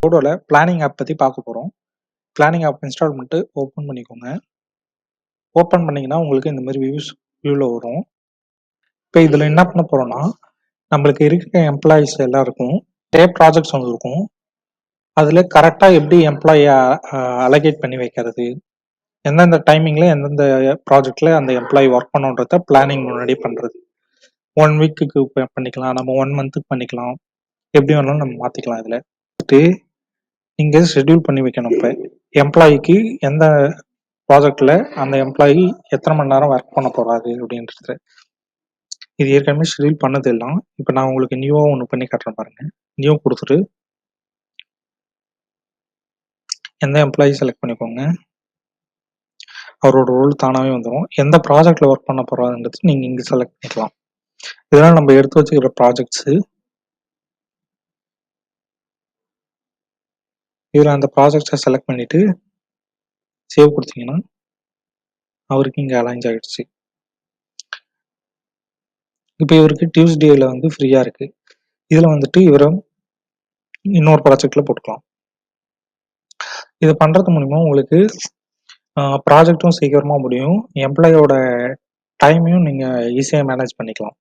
கோடோல planning app பத்தி பார்க்க போறோம். பிளானிங் ஆப் இன்ஸ்டால் பண்ணிட்டு ஓப்பன் பண்ணிக்கோங்க. ஓப்பன் பண்ணீங்கன்னா உங்களுக்கு இந்த மாதிரி வியூல வரும். இப்போ இதுல என்ன பண்ண போறோம்னா, நம்மளுக்கு இருக்கிற எம்ப்ளாயிஸ் எல்லாருக்கும் ப்ராஜெக்ட்ஸ் ஒன்று இருக்கும். அதுல கரெக்டா எப்படி எம்ப்ளாயி அலோகேட் பண்ணி வைக்கிறது, எந்தெந்த டைமிங்ல எந்தெந்த ப்ராஜெக்ட்ல அந்த எம்ப்ளாயி ஒர்க் பண்ணுன்றத பிளானிங் முன்னாடி பண்றது. 1 வீக்குக்கு பண்ணிக்கலாம், நம்ம 1 மந்த்துக்கு பண்ணிக்கலாம், எப்படி வேணாலும் நம்ம மாத்திக்கலாம். இதுல நீங்க ஷெட்யூல் பண்ணி வைக்கணும். இப்போ எம்ப்ளாயிக்கு எந்த ப்ராஜெக்ட்ல அந்த எம்ப்ளாயி எத்தனை மணி நேரம் ஒர்க் பண்ண போறாரு அப்படின்றது. இது ஏற்கனவே ஷெட்யூல் பண்ணது எல்லாம். இப்போ நான் உங்களுக்கு நியூவா ஒன்று பண்ணி காட்டுறேன் பாருங்க. நியூ கொடுத்துட்டு எந்த எம்ப்ளாயி செலக்ட் பண்ணிக்கோங்க. அவரோட ரோல் தானாவே வந்துடும். எந்த ப்ராஜெக்ட்ல ஒர்க் பண்ண போறாருன்றது நீங்க இங்க செலக்ட் பண்ணிக்கலாம். இதெல்லாம் நம்ம எடுத்து வச்சுக்கிற ப்ராஜெக்ட்ஸ். இதில் அந்த ப்ராஜெக்ட்ஸை செலக்ட் பண்ணிட்டு சேவ் கொடுத்தீங்கன்னா அவருக்கு இங்கே அலைஞ்ச் ஆகிடுச்சு. இப்போ இவருக்கு டியூஸ்டேல வந்து ஃப்ரீயா இருக்கு. இதுல வந்துட்டு இவரை இன்னொரு ப்ராஜெக்ட்ல போட்டுக்கலாம். இது பண்றது மூலியமா உங்களுக்கு ப்ராஜெக்டும் சீக்கிரமா முடியும், எம்ப்ளாயோட டைமையும் நீங்க ஈஸியா மேனேஜ் பண்ணிக்கலாம்.